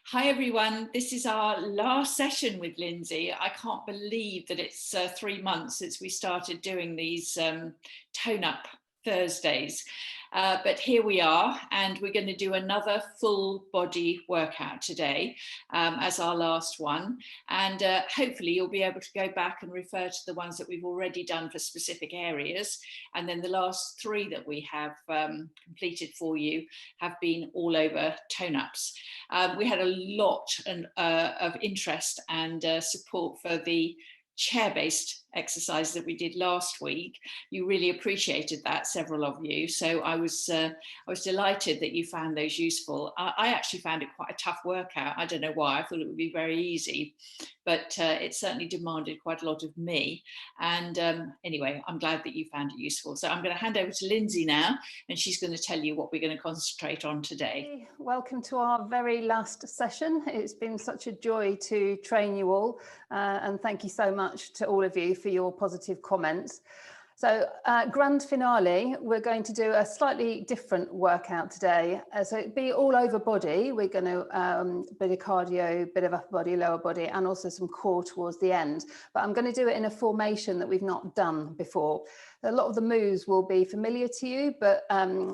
Hi everyone, this is our last session with Lindsay. I can't believe that it's 3 months since we started doing these tone up Thursdays. But here we are, and we're going to do another full body workout today as our last one. And hopefully you'll be able to go back and refer to the ones that we've already done for specific areas. And then the last 3 that we have completed for you have been all over tone ups. We had a lot of interest and support for the chair-based exercise that we did last week. You really appreciated that, several of you. So I was delighted that you found those useful. I actually found it quite a tough workout. I don't know why. I thought it would be very easy, but it certainly demanded quite a lot of me. And anyway, I'm glad that you found it useful. So I'm going to hand over to Lindsay now, and she's going to tell you what we're going to concentrate on today. Welcome to our very last session. It's been such a joy to train you all, and thank you so much to all of you for your positive comments. So grand finale, we're going to do a slightly different workout today. So it'd be all over body. We're going to bit of cardio, bit of upper body, lower body, and also some core towards the end. But I'm going to do it in a formation that we've not done before. A lot of the moves will be familiar to you, but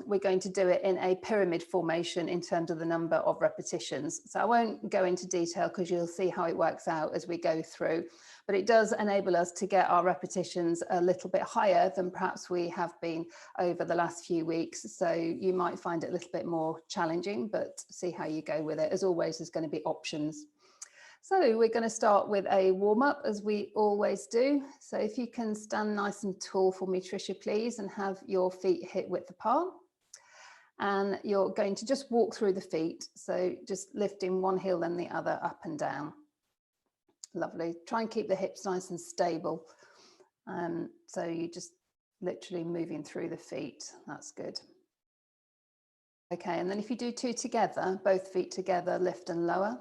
we're going to do it in a pyramid formation in terms of the number of repetitions. So I won't go into detail because you'll see how it works out as we go through. But it does enable us to get our repetitions a little bit higher than perhaps we have been over the last few weeks. So you might find it a little bit more challenging, but see how you go with it. As always, there's going to be options. So we're going to start with a warm up, as we always do. So if you can stand nice and tall for me, Tricia, please, and have your feet hip width apart. And you're going to just walk through the feet. So just lifting one heel then the other, up and down. Lovely. Try and keep the hips nice and stable. So you just literally moving through the feet. That's good. Okay, and then if you do 2 together, both feet together, lift and lower.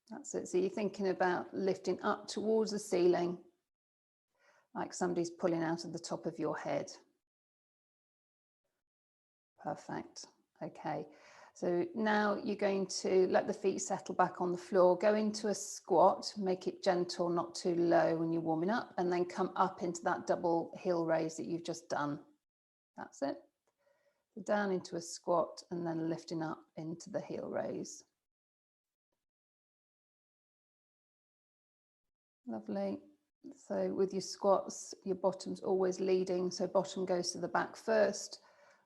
That's it. So you're thinking about lifting up towards the ceiling, like somebody's pulling out of the top of your head. Perfect. Okay. So now you're going to let the feet settle back on the floor, go into a squat, make it gentle, not too low when you're warming up, and then come up into that double heel raise that you've just done. That's it. Down into a squat and then lifting up into the heel raise. Lovely. So with your squats, your bottom's always leading. So bottom goes to the back first,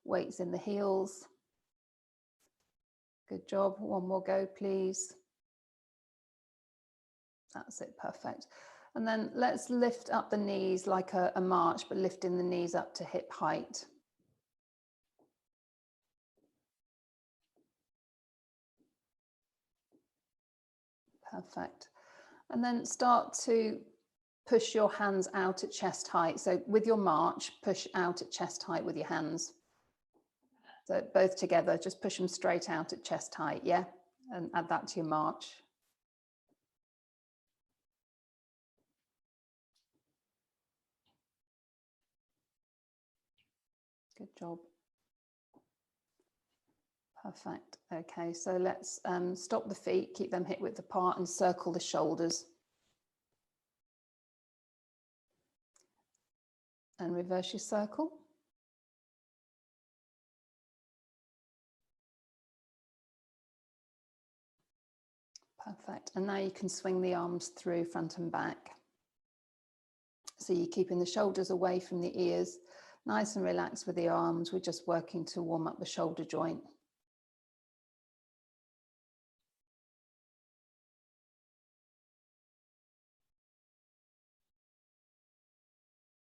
weights in the heels. Good job. One more go, please. That's it. Perfect. And then let's lift up the knees like a march, but lifting the knees up to hip height. Perfect. And then start to push your hands out at chest height. So with your march, push out at chest height with your hands. So both together, just push them straight out at chest height, yeah? And add that to your march. Good job. Perfect. Okay, so let's stop the feet, keep them hip width apart and circle the shoulders. And reverse your circle. Perfect. And now you can swing the arms through front and back. So you're keeping the shoulders away from the ears, nice and relaxed with the arms. We're just working to warm up the shoulder joint.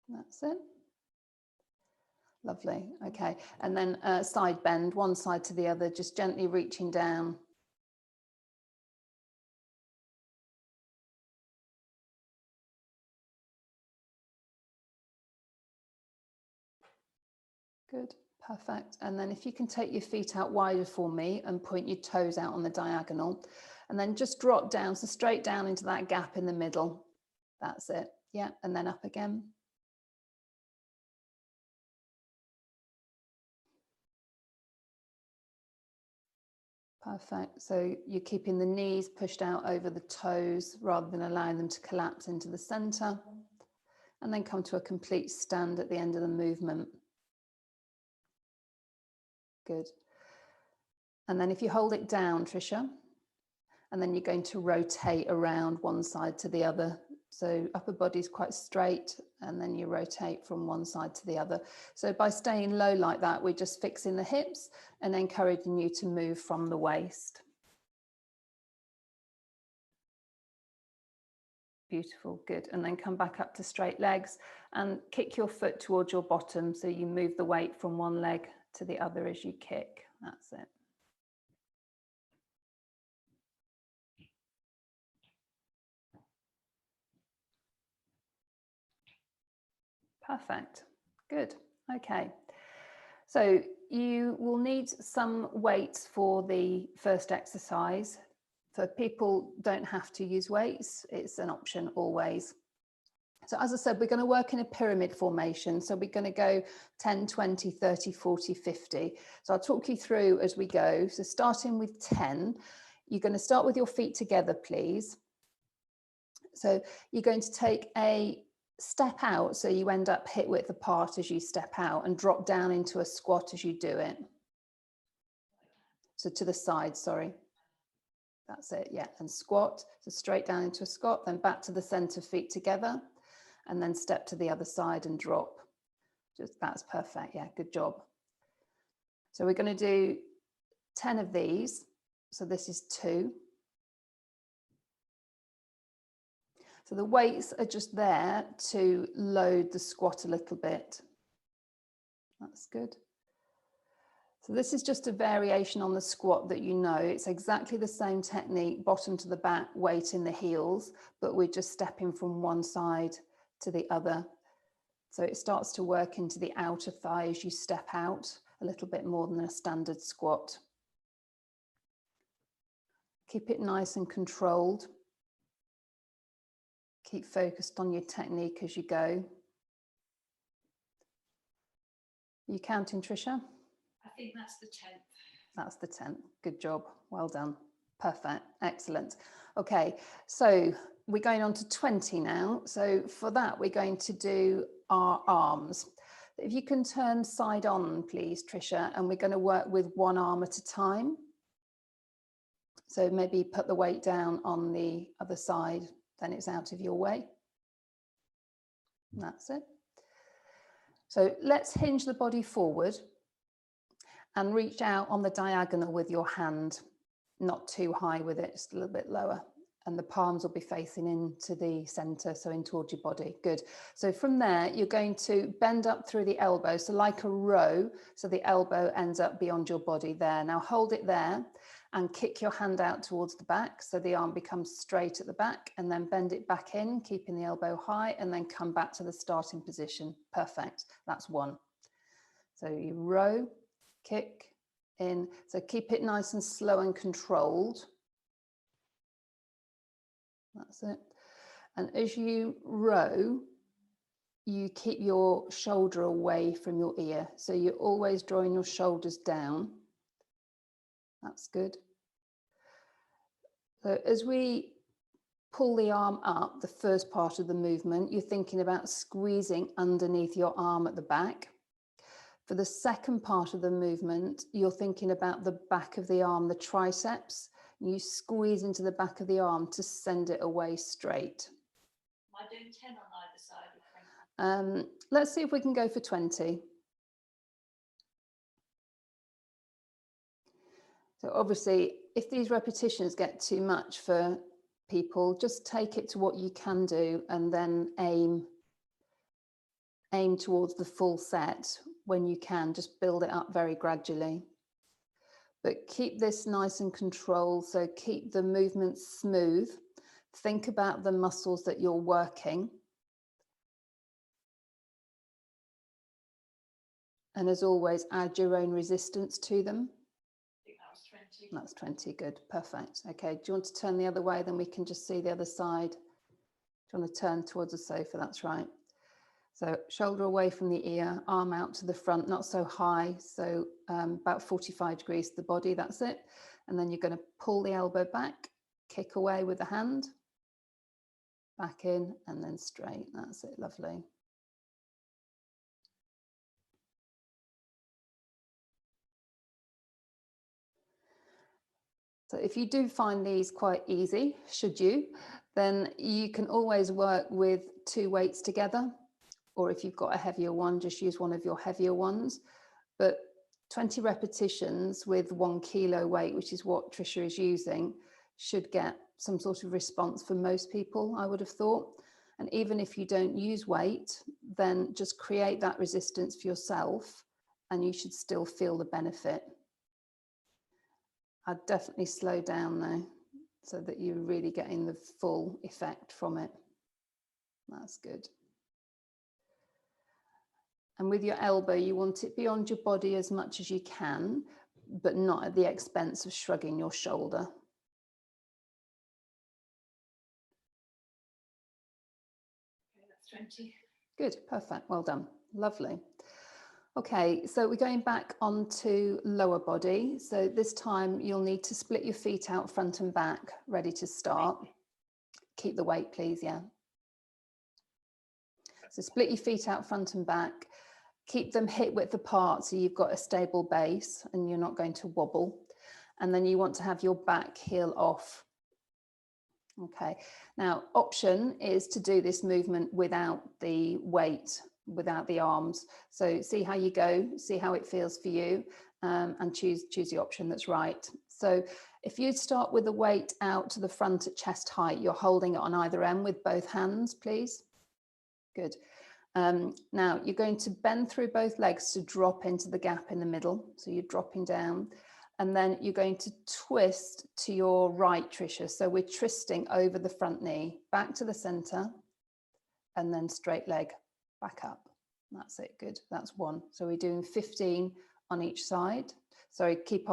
That's it. Lovely. Okay. And then side bend, one side to the other, just gently reaching down. Good, perfect. And then if you can take your feet out wider for me and point your toes out on the diagonal, and then just drop down, so straight down into that gap in the middle. That's it. Yeah, and then up again. Perfect. So you're keeping the knees pushed out over the toes rather than allowing them to collapse into the center. And then come to a complete stand at the end of the movement. Good. And then if you hold it down, Tricia, and then you're going to rotate around one side to the other. So upper body's quite straight, and then you rotate from one side to the other. So by staying low like that, we're just fixing the hips and encouraging you to move from the waist. Beautiful, good. And then come back up to straight legs and kick your foot towards your bottom. So you move the weight from one leg to the other as you kick. That's it. Perfect, good, okay. So you will need some weights for the first exercise. So people don't have to use weights, it's an option always. So as I said, we're going to work in a pyramid formation. So we're going to go 10, 20, 30, 40, 50. So I'll talk you through as we go. So starting with 10, you're going to start with your feet together, please. So you're going to take a step out, so you end up hip width apart as you step out, and drop down into a squat as you do it. So to the side, sorry. That's it, yeah, and squat. So straight down into a squat, then back to the center, feet together, and then step to the other side and drop. Just that's perfect, yeah, good job. So we're going to do 10 of these. So this is 2. So the weights are just there to load the squat a little bit. That's good. So this is just a variation on the squat that you know. It's exactly the same technique, bottom to the back, weight in the heels, but we're just stepping from one side to the other. So it starts to work into the outer thigh as you step out a little bit more than a standard squat. Keep it nice and controlled. Keep focused on your technique as you go. Are you counting, Tricia? I think that's the 10th. That's the 10th. Good job. Well done. Perfect. Excellent. Okay, so we're going on to 20 now. So for that, we're going to do our arms. If you can turn side on, please, Tricia, and we're going to work with one arm at a time. So maybe put the weight down on the other side, then it's out of your way. And that's it. So let's hinge the body forward and reach out on the diagonal with your hand, not too high with it, just a little bit lower. And the palms will be facing into the center, so in towards your body. Good. So from there, you're going to bend up through the elbow, so like a row, so the elbow ends up beyond your body there. Now hold it there and kick your hand out towards the back, so the arm becomes straight at the back, and then bend it back in, keeping the elbow high, and then come back to the starting position. Perfect. That's one. So you row, kick, in. So keep it nice and slow and controlled. That's it. And as you row, you keep your shoulder away from your ear. So you're always drawing your shoulders down. That's good. So as we pull the arm up, the first part of the movement, you're thinking about squeezing underneath your arm at the back. For the second part of the movement, you're thinking about the back of the arm, the triceps. You squeeze into the back of the arm to send it away straight. Am I doing 10 on either side? Let's see if we can go for 20. So obviously, if these repetitions get too much for people, just take it to what you can do and then aim towards the full set when you can. Just build it up very gradually. But keep this nice and controlled, so keep the movement smooth. Think about the muscles that you're working. And as always, add your own resistance to them. I think that was 20. That's 20, good, perfect. Okay, do you want to turn the other way? Then we can just see the other side. Do you want to turn towards the sofa? That's right. So shoulder away from the ear, arm out to the front, not so high. So about 45 degrees to the body, that's it. And then you're going to pull the elbow back, kick away with the hand, back in and then straight. That's it, lovely. So if you do find these quite easy, should you, then you can always work with 2 weights together. Or if you've got a heavier one, just use one of your heavier ones. But 20 repetitions with 1 kilo weight, which is what Tricia is using, should get some sort of response for most people, I would have thought. And even if you don't use weight, then just create that resistance for yourself and you should still feel the benefit. I'd definitely slow down though, so that you're really getting the full effect from it. That's good. And with your elbow, you want it beyond your body as much as you can, but not at the expense of shrugging your shoulder. Okay, that's 20. Good, perfect, well done, lovely. Okay, so we're going back onto lower body. So this time you'll need to split your feet out front and back, ready to start. Keep the weight, please, yeah. So split your feet out front and back. Keep them hip width apart so you've got a stable base and you're not going to wobble. And then you want to have your back heel off. Okay, now option is to do this movement without the weight, without the arms. So see how you go, see how it feels for you, and choose the option that's right. So if you start with the weight out to the front at chest height, you're holding it on either end with both hands, please. Good. Now you're going to bend through both legs to drop into the gap in the middle. So you're dropping down and then you're going to twist to your right, Tricia. So we're twisting over the front knee, back to the center and then straight leg back up. That's it, good, that's 1. So we're doing 15 on each side. Sorry, keep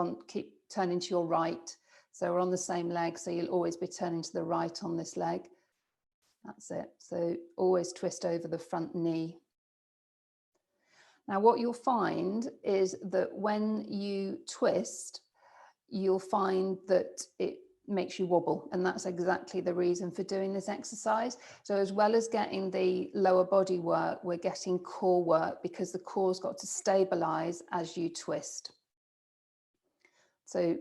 turning to your right. So we're on the same leg, so you'll always be turning to the right on this leg. That's it. So always twist over the front knee. Now what you'll find is that when you twist, you'll find that it makes you wobble, and that's exactly the reason for doing this exercise. So as well as getting the lower body work, we're getting core work because the core's got to stabilize as you twist. So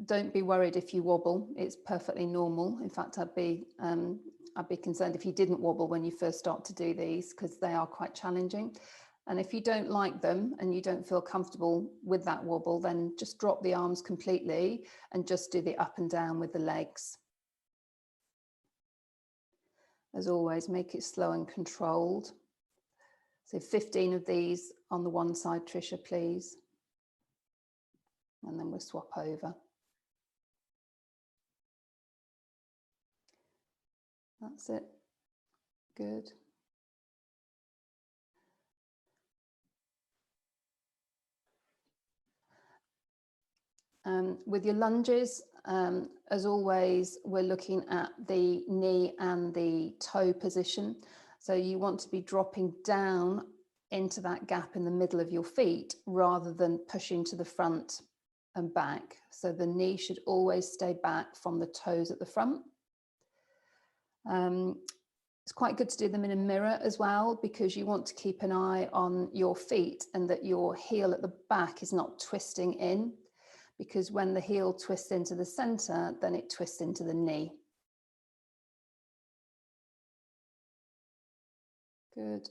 don't be worried if you wobble, it's perfectly normal. In fact, I'd be concerned if you didn't wobble when you first start to do these, because they are quite challenging. And if you don't like them and you don't feel comfortable with that wobble, then just drop the arms completely and just do the up and down with the legs. As always, make it slow and controlled. So 15 of these on the one side, Tricia, please. And then we'll swap over. That's it. Good. With your lunges, as always, we're looking at the knee and the toe position. So you want to be dropping down into that gap in the middle of your feet rather than pushing to the front and back. So the knee should always stay back from the toes at the front. It's quite good to do them in a mirror as well, because you want to keep an eye on your feet and that your heel at the back is not twisting in, because when the heel twists into the center, then it twists into the knee. Good.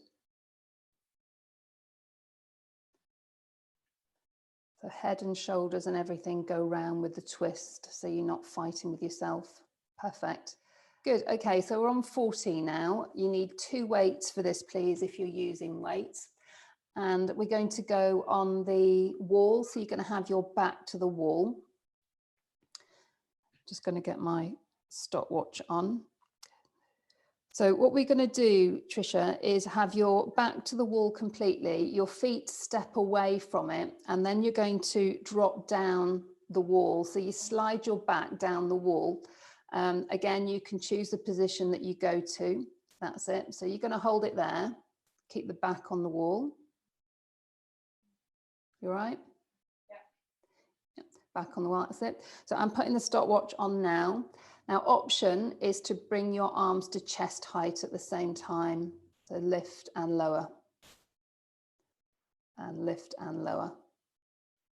So head and shoulders and everything go round with the twist, so you're not fighting with yourself. Perfect. Good. Okay, so we're on 40 now. You need 2 weights for this, please, if you're using weights. And we're going to go on the wall. So you're going to have your back to the wall. Just going to get my stopwatch on. So what we're going to do, Tricia, is have your back to the wall completely, your feet step away from it, and then you're going to drop down the wall. So you slide your back down the wall. Again, you can choose the position that you go to. That's it. So you're going to hold it there. Keep the back on the wall. You all right? Yeah. Back on the wall, that's it. So I'm putting the stopwatch on now. Now, option is to bring your arms to chest height at the same time. So lift and lower. And lift and lower.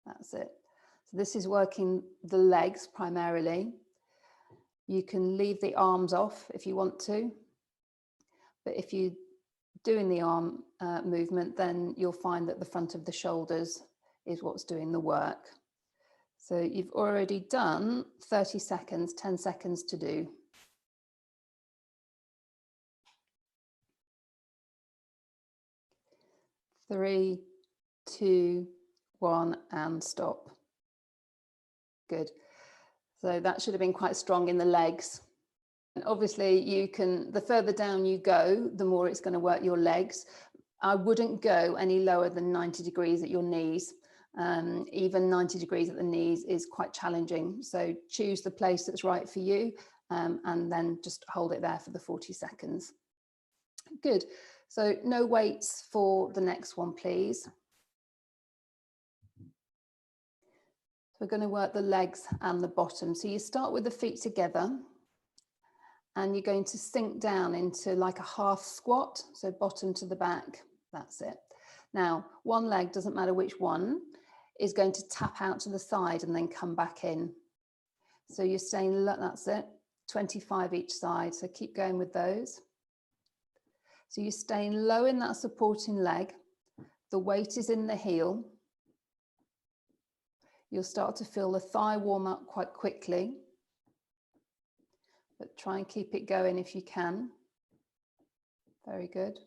That's it. So this is working the legs primarily. You can leave the arms off if you want to. But if you're doing the arm movement, then you'll find that the front of the shoulders is what's doing the work. So you've already done 30 seconds, 10 seconds to do. Three, 2, 1, and stop. Good. So that should have been quite strong in the legs. And obviously you can, the further down you go, the more it's going to work your legs. I wouldn't go any lower than 90 degrees at your knees. Even 90 degrees at the knees is quite challenging. So choose the place that's right for you, and then just hold it there for the 40 seconds. Good. So no weights for the next one, please. So we're going to work the legs and the bottom. So you start with the feet together and you're going to sink down into like a half squat. So bottom to the back. That's it. Now, one leg, doesn't matter which one, is going to tap out to the side and then come back in. So you're staying, that's it, 25 each side. So keep going with those. So you're staying low in that supporting leg. The weight is in the heel. You'll start to feel the thigh warm up quite quickly, but try and keep it going if you can. Very good.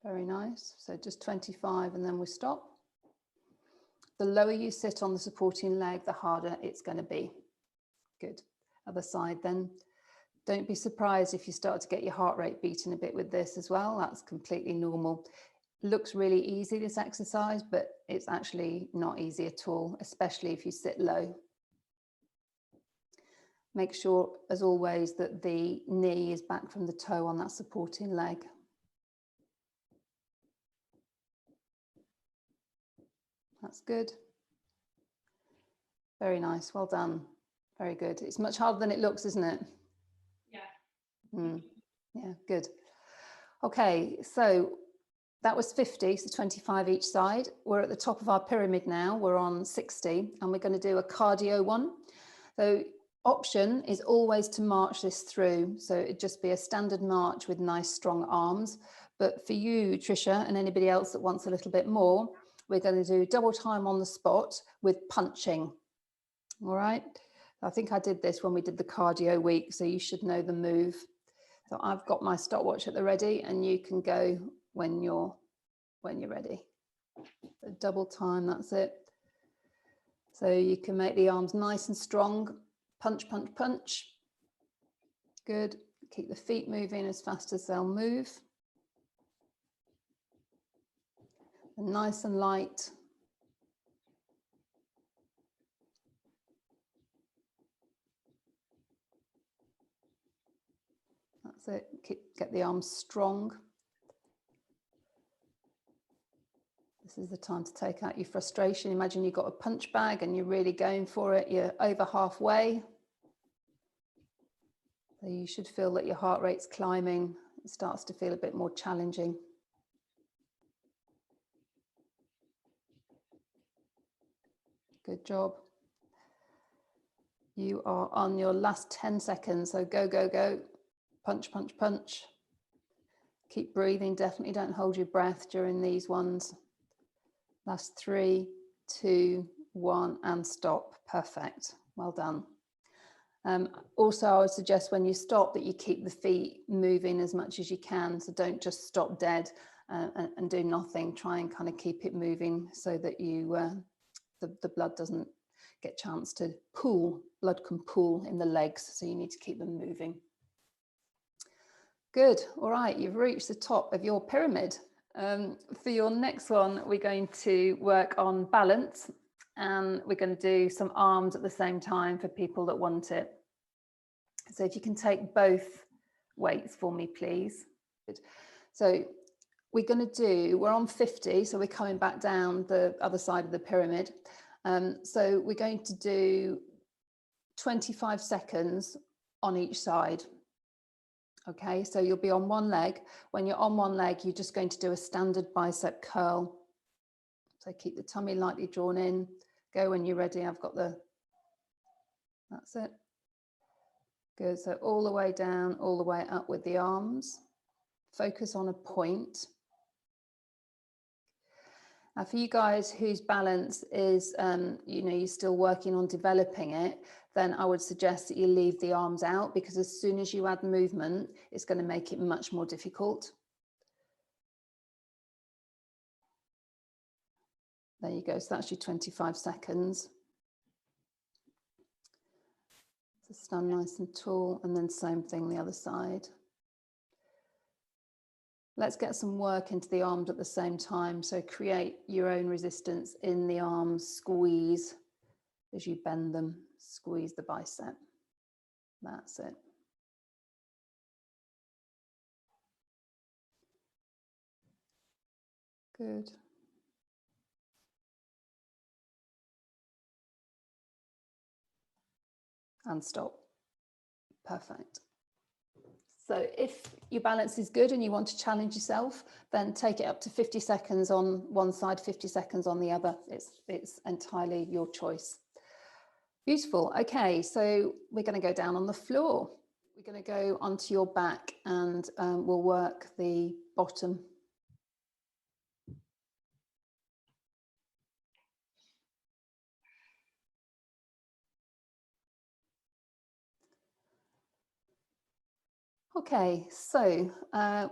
Very nice. So just 25 and then we stop. The lower you sit on the supporting leg, the harder it's going to be. Good. Other side then. Don't be surprised if you start to get your heart rate beating a bit with this as well. That's completely normal. Looks really easy, this exercise, but it's actually not easy at all, especially if you sit low. Make sure, as always, that the knee is back from the toe on that supporting leg. That's good. Very nice. Well done. Very good. It's much harder than it looks, isn't it? Yeah. Yeah, good. Okay, so that was 50, so 25 each side. We're at the top of our pyramid now. We're on 60, and we're going to do a cardio one. So option is always to march this through. So it'd just be a standard march with nice strong arms. But for you, Tricia, and anybody else that wants a little bit more, we're going to do double time on the spot with punching. All right. I think I did this when we did the cardio week, so you should know the move. So I've got my stopwatch at the ready, and you can go when you're ready. So double time, that's it. So you can make the arms nice and strong. Punch, punch, punch. Good. Keep the feet moving as fast as they'll move. And nice and light. That's it. Get the arms strong. This is the time to take out your frustration. Imagine you've got a punch bag and you're really going for it. You're over halfway. So you should feel that your heart rate's climbing. It starts to feel a bit more challenging. Good job. You are on your last 10 seconds. So go, go, go. Punch, punch, punch. Keep breathing. Definitely don't hold your breath during these ones. Last 3, 2, 1, and stop. Perfect. Well done. Also, I would suggest when you stop that you keep the feet moving as much as you can. So don't just stop dead and do nothing. Try and kind of keep it moving so that you the blood doesn't get a chance to pool. Blood can pool in the legs, so you need to keep them moving. Good. All right, you've reached the top of your pyramid. For your next one, we're going to work on balance, and we're going to do some arms at the same time for people that want it. So if you can take both weights for me, please. Good. So we're on 50, so we're coming back down the other side of the pyramid. So we're going to do 25 seconds on each side. Okay, so you'll be on one leg. When you're on one leg, you're just going to do a standard bicep curl. So keep the tummy lightly drawn in. Go when you're ready. That's it. Good, so all the way down, all the way up with the arms. Focus on a point. Now for you guys whose balance is, you're still working on developing it, then I would suggest that you leave the arms out, because as soon as you add movement, it's going to make it much more difficult. There you go, so that's your 25 seconds. So stand nice and tall, and then same thing the other side. Let's get some work into the arms at the same time. So create your own resistance in the arms, squeeze as you bend them, squeeze the bicep. That's it. Good. And stop. Perfect. So if your balance is good and you want to challenge yourself, then take it up to 50 seconds on one side, 50 seconds on the other. It's entirely your choice. Beautiful. Okay, so we're going to go down on the floor. We're going to go onto your back, and we'll work the bottom. Okay, so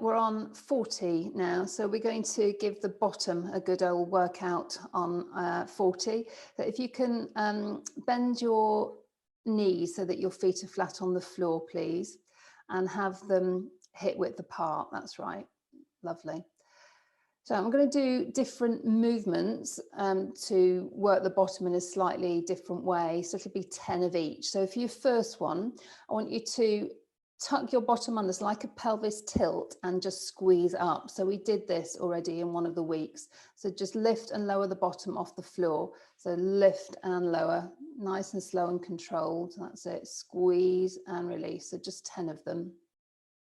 we're on 40 now, so we're going to give the bottom a good old workout on 40. So if you can bend your knees so that your feet are flat on the floor, please, and have them hip width apart. That's right. Lovely. So I'm going to do different movements to work the bottom in a slightly different way. So it'll be 10 of each. So for your first one, I want you to tuck your bottom under, like a pelvis tilt, and just squeeze up. So we did this already in one of the weeks. So just lift and lower the bottom off the floor. So lift and lower, nice and slow and controlled. That's it. Squeeze and release. So just 10 of them.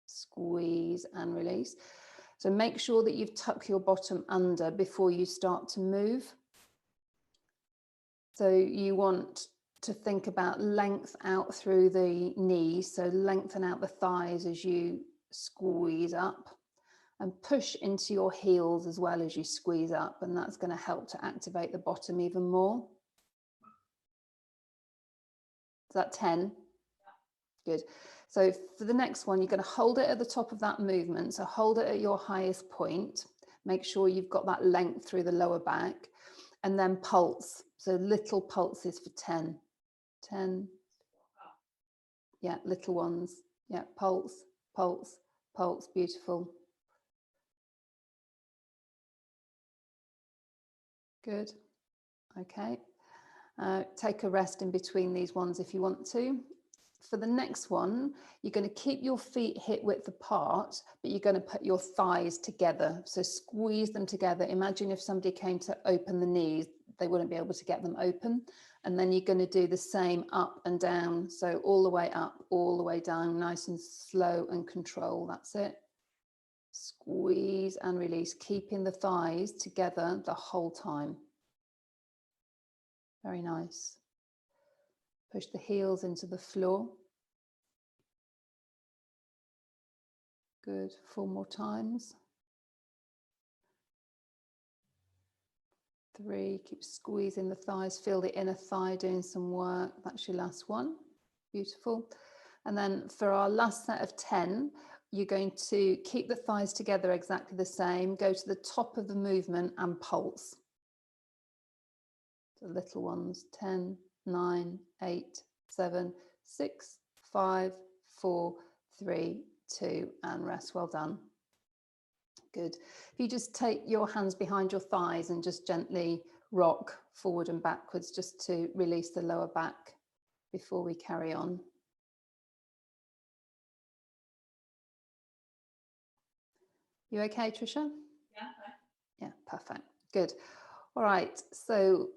Squeeze and release. So make sure that you've tucked your bottom under before you start to move. So you want to think about length out through the knees, so lengthen out the thighs as you squeeze up, and push into your heels as well as you squeeze up, and that's going to help to activate the bottom even more. Is that 10? Good. So for the next one, you're going to hold it at the top of that movement, so hold it at your highest point, make sure you've got that length through the lower back, and then pulse, so little pulses for 10. 10. Yeah, little ones. Yeah, pulse, pulse, pulse. Beautiful. Good. Okay. Take a rest in between these ones if you want to. For the next one, you're going to keep your feet hip width apart, but you're going to put your thighs together. So squeeze them together. Imagine if somebody came to open the knees, they wouldn't be able to get them open. And then you're going to do the same up and down. So all the way up, all the way down, nice and slow and control. That's it. Squeeze and release, keeping the thighs together the whole time. Very nice. Push the heels into the floor. Good. 4 more times. 3, keep squeezing the thighs, feel the inner thigh doing some work. That's your last one. Beautiful. And then for our last set of 10, you're going to keep the thighs together exactly the same, go to the top of the movement and pulse. The little ones, 10, 9, 8, 7, 6, 5, 4, 3, 2, and rest. Well done. Good. If you just take your hands behind your thighs and just gently rock forward and backwards just to release the lower back before we carry on. You okay, Tricia? Yeah. Yeah, perfect. Good. All right. So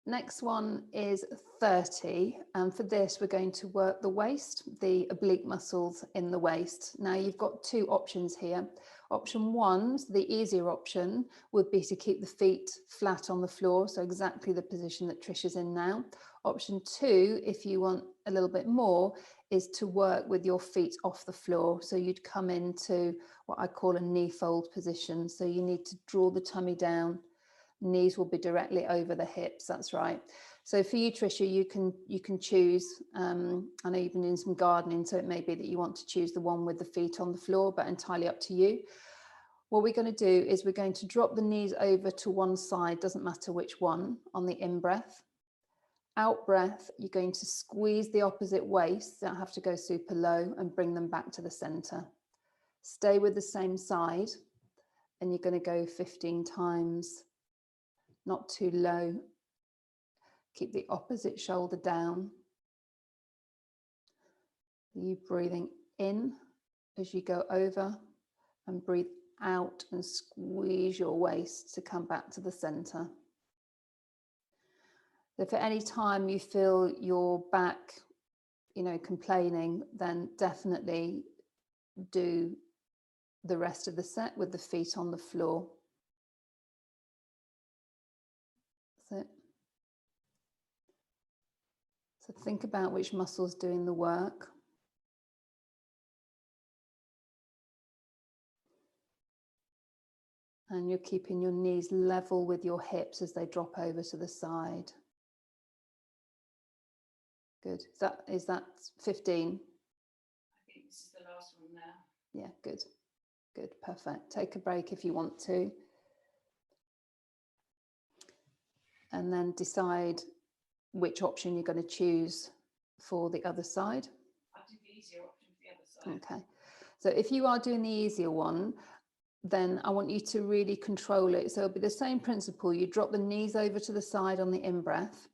next one is 30. And for this, we're going to work the waist, the oblique muscles in the waist. Now you've got two options here. Option one, so the easier option, would be to keep the feet flat on the floor. So exactly the position that Tricia's in now. Option two, if you want a little bit more, is to work with your feet off the floor. So you'd come into what I call a knee fold position. So you need to draw the tummy down. Knees will be directly over the hips. That's right. So for you, Tricia, you can choose. I know you've been doing some gardening, so it may be that you want to choose the one with the feet on the floor, but entirely up to you. What we're going to do is we're going to drop the knees over to one side, doesn't matter which one, on the in-breath. Out-breath, you're going to squeeze the opposite waist, don't have to go super low, and bring them back to the center. Stay with the same side, and you're going to go 15 times, not too low. Keep the opposite shoulder down. You breathing in as you go over, and breathe out and squeeze your waist to come back to the center. If at any time you feel your back, complaining, then definitely do the rest of the set with the feet on the floor. That's it. So think about which muscle's doing the work. And you're keeping your knees level with your hips as they drop over to the side. Good. Is that 15? I think this is the last one now. Yeah, good. Good, perfect. Take a break if you want to. And then decide which option you're going to choose for the other side. I'll do the easier option for the other side. Okay. So if you are doing the easier one, then I want you to really control it. So it'll be the same principle. You drop the knees over to the side on the in-breath.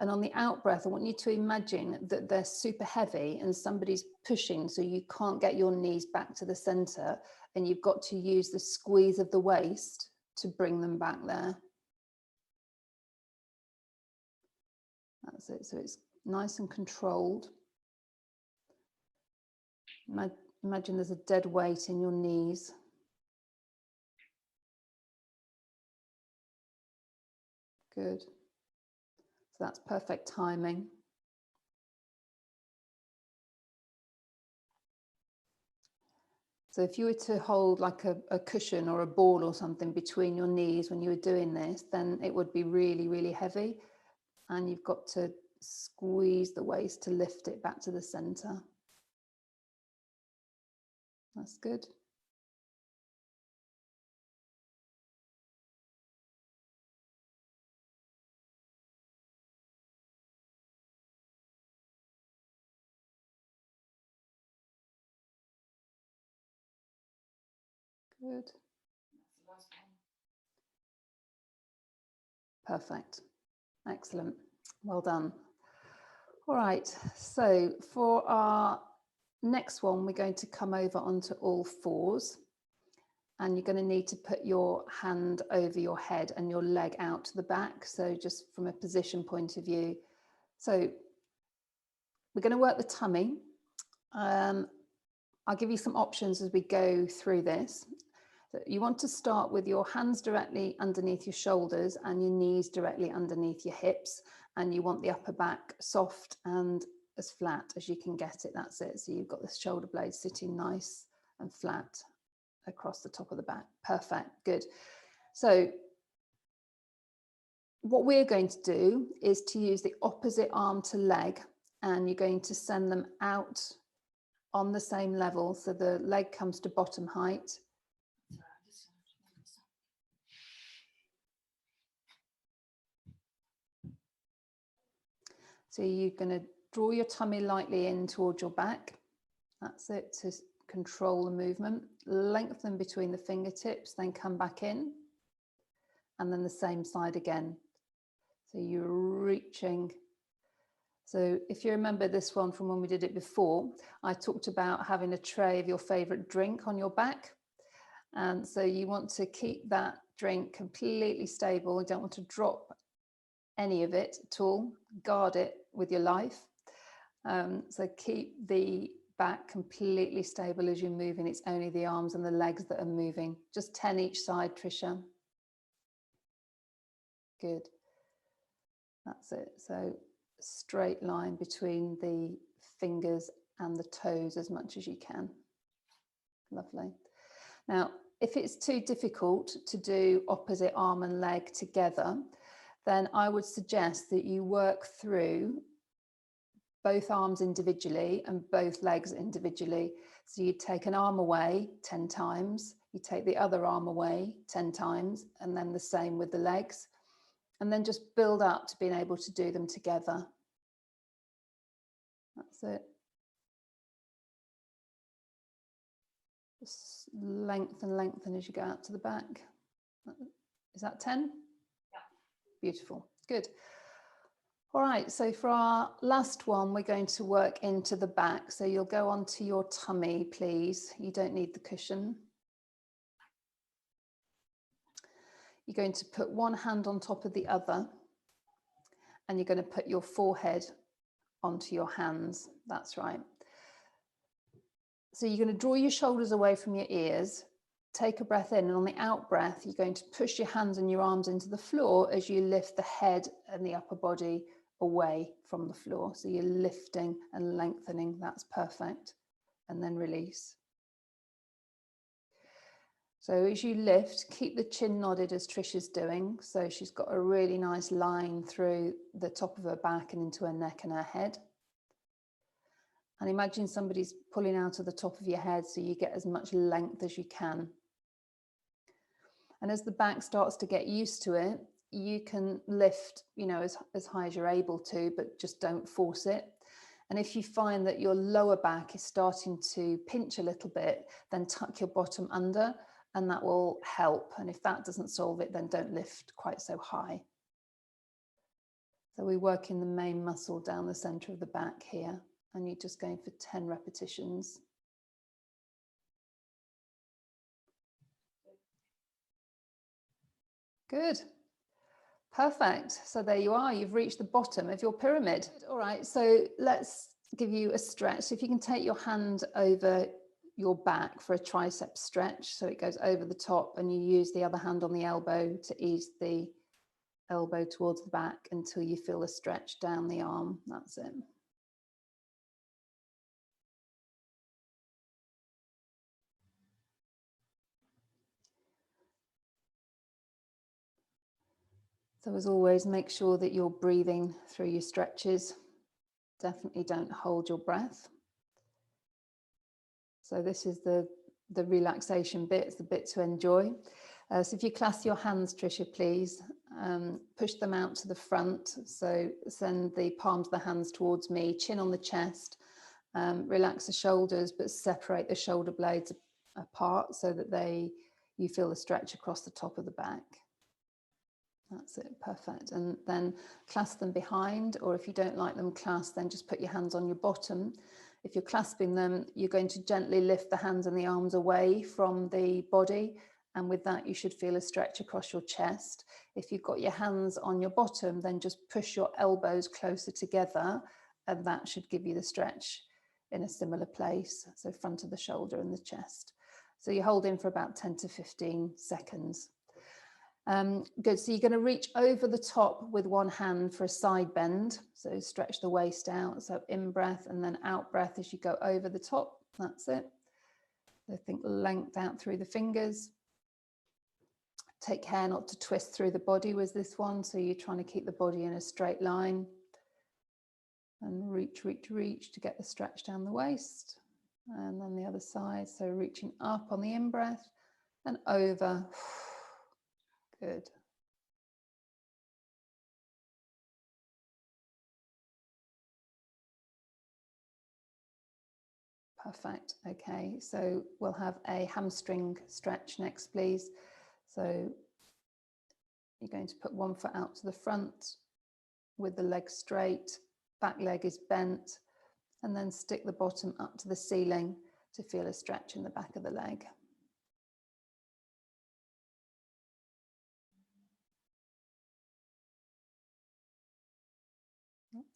And on the out-breath, I want you to imagine that they're super heavy and somebody's pushing, so you can't get your knees back to the center, and you've got to use the squeeze of the waist to bring them back there. That's it. So it's nice and controlled. Imagine there's a dead weight in your knees. Good. So that's perfect timing. So if you were to hold like a cushion or a ball or something between your knees when you were doing this, then it would be really, really heavy. And you've got to squeeze the waist to lift it back to the center. That's good. Good. Perfect. Excellent. Well done. All right. So for our next one, we're going to come over onto all fours. And you're going to need to put your hand over your head and your leg out to the back. So just from a position point of view. So we're going to work the tummy. I'll give you some options as we go through this. So you want to start with your hands directly underneath your shoulders and your knees directly underneath your hips. And you want the upper back soft and as flat as you can get it. That's it. So you've got the shoulder blades sitting nice and flat across the top of the back. Perfect. Good. So what we're going to do is to use the opposite arm to leg, and you're going to send them out on the same level. So the leg comes to bottom height. So you're going to draw your tummy lightly in towards your back. That's it, to control the movement. Lengthen between the fingertips, then come back in. And then the same side again. So you're reaching. So if you remember this one from when we did it before, I talked about having a tray of your favorite drink on your back. And so you want to keep that drink completely stable. You don't want to drop any of it at all. Guard it with your life. So keep the back completely stable as you're moving. It's only the arms and the legs that are moving. Just 10 each side, Tricia. Good. That's it. So straight line between the fingers and the toes as much as you can. Lovely. Now, if it's too difficult to do opposite arm and leg together, then I would suggest that you work through both arms individually and both legs individually. So you take an arm away 10 times, you take the other arm away 10 times, and then the same with the legs, and then just build up to being able to do them together. That's it. Just lengthen as you go out to the back. Is that 10? Yeah. Beautiful. Good. All right, so for our last one, we're going to work into the back. So you'll go onto your tummy, please. You don't need the cushion. You're going to put one hand on top of the other, and you're going to put your forehead onto your hands. That's right. So you're going to draw your shoulders away from your ears, take a breath in, and on the out breath, you're going to push your hands and your arms into the floor as you lift the head and the upper body away from the floor. So you're lifting and lengthening. That's perfect. And then release. So as you lift, keep the chin nodded as Tricia's doing. So she's got a really nice line through the top of her back and into her neck and her head. And imagine somebody's pulling out of the top of your head so you get as much length as you can. And as the back starts to get used to it, you can lift, as high as you're able to, but just don't force it. And if you find that your lower back is starting to pinch a little bit, then tuck your bottom under, and that will help. And if that doesn't solve it, then don't lift quite so high. So we're working the main muscle down the center of the back here, and you're just going for 10 repetitions. Good. Perfect. So there you are. You've reached the bottom of your pyramid. All right. So let's give you a stretch. So if you can take your hand over your back for a tricep stretch. So it goes over the top, and you use the other hand on the elbow to ease the elbow towards the back until you feel a stretch down the arm. That's it. So as always, make sure that you're breathing through your stretches. Definitely don't hold your breath. So this is the relaxation bit, it's the bit to enjoy. So if you clasp your hands, Tricia, please, push them out to the front. So send the palms of the hands towards me, chin on the chest, relax the shoulders, but separate the shoulder blades apart so that you feel the stretch across the top of the back. That's it, perfect. And then clasp them behind, or if you don't like them clasped, then just put your hands on your bottom. If you're clasping them, you're going to gently lift the hands and the arms away from the body. And with that, you should feel a stretch across your chest. If you've got your hands on your bottom, then just push your elbows closer together, and that should give you the stretch in a similar place. So front of the shoulder and the chest. So you hold in for about 10 to 15 seconds. Good, so you're going to reach over the top with one hand for a side bend. So stretch the waist out, so in breath and then out breath as you go over the top. That's it. So think length out through the fingers. Take care not to twist through the body with this one. So you're trying to keep the body in a straight line. And reach, reach, reach to get the stretch down the waist. And then the other side, so reaching up on the in breath and over. Good. Perfect. Okay, so we'll have a hamstring stretch next, please. So you're going to put one foot out to the front with the leg straight, back leg is bent, and then stick the bottom up to the ceiling to feel a stretch in the back of the leg.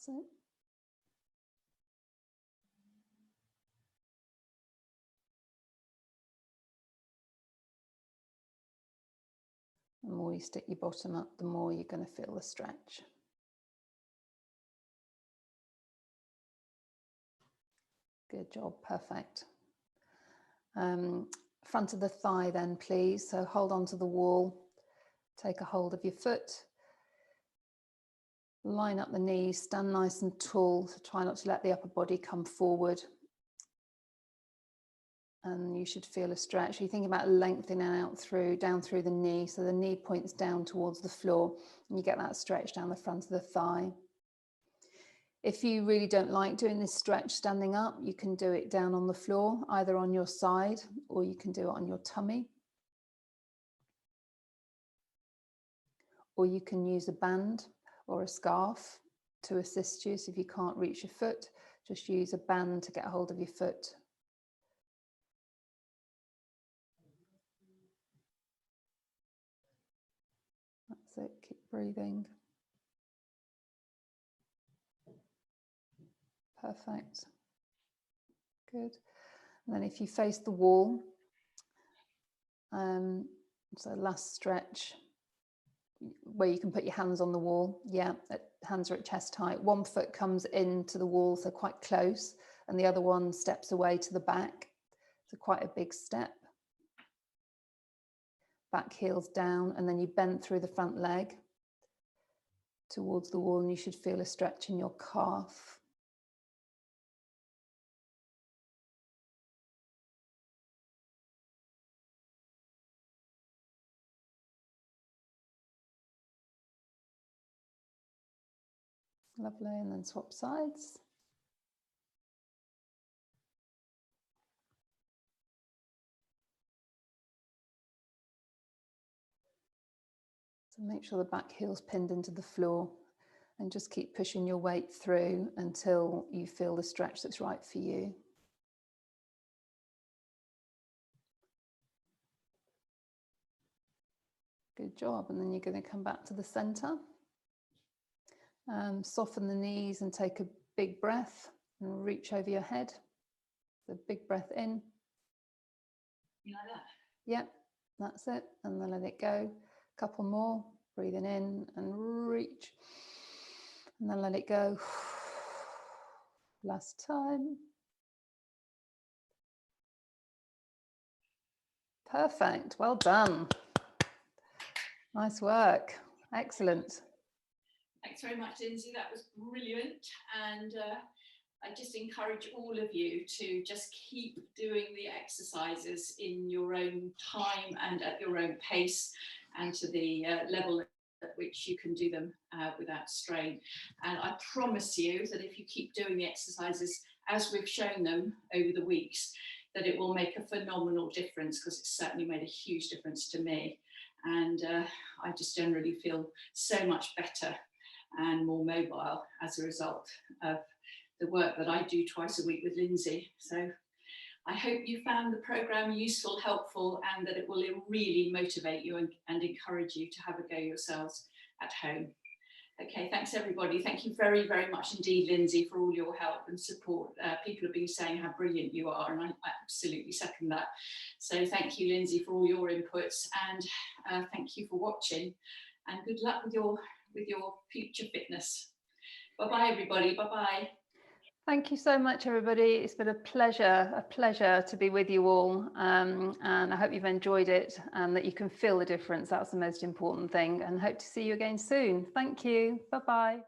That's it. The more you stick your bottom up, the more you're going to feel the stretch. Good job, perfect. Front of the thigh then, please. So hold on to the wall, take a hold of your foot, line up the knees, stand nice and tall, so try not to let the upper body come forward. And you should feel a stretch. You think about lengthening out through, down through the knee, so the knee points down towards the floor, and you get that stretch down the front of the thigh. If you really don't like doing this stretch standing up, you can do it down on the floor, either on your side, or you can do it on your tummy. Or you can use a band or a scarf to assist you. So if you can't reach your foot, just use a band to get a hold of your foot. That's it, keep breathing. Perfect. Good. And then if you face the wall, so last stretch, where you can put your hands on the wall. Yeah, hands are at chest height. One foot comes into the wall, so quite close, and the other one steps away to the back. So quite a big step. Back heels down, and then you bend through the front leg towards the wall, and you should feel a stretch in your calf. Lovely, and then swap sides. So make sure the back heel's pinned into the floor, and just keep pushing your weight through until you feel the stretch that's right for you. Good job, and then you're going to come back to the center. Soften the knees and take a big breath and reach over your head. So big breath in. You like that? Yep, that's it. And then let it go. A couple more. Breathing in and reach. And then let it go. Last time. Perfect. Well done. Nice work. Excellent. Thanks very much, Lindsay. That was brilliant. And I just encourage all of you to just keep doing the exercises in your own time and at your own pace, and to the level at which you can do them without strain. And I promise you that if you keep doing the exercises as we've shown them over the weeks, that it will make a phenomenal difference, because it's certainly made a huge difference to me. And I just generally feel so much better and more mobile as a result of the work that I do twice a week with Lindsay. So I hope you found the programme useful, helpful, and that it will really motivate you and encourage you to have a go yourselves at home. Okay, thanks everybody. Thank you very, very much indeed, Lindsay, for all your help and support. People have been saying how brilliant you are, and I absolutely second that. So thank you, Lindsay, for all your inputs, and thank you for watching, and good luck with your future fitness. Bye-bye, everybody. Bye-bye. Thank you so much, everybody. It's been a pleasure to be with you all, and I hope you've enjoyed it and that you can feel the difference. That's the most important thing, and hope to see you again soon. Thank you. Bye-bye.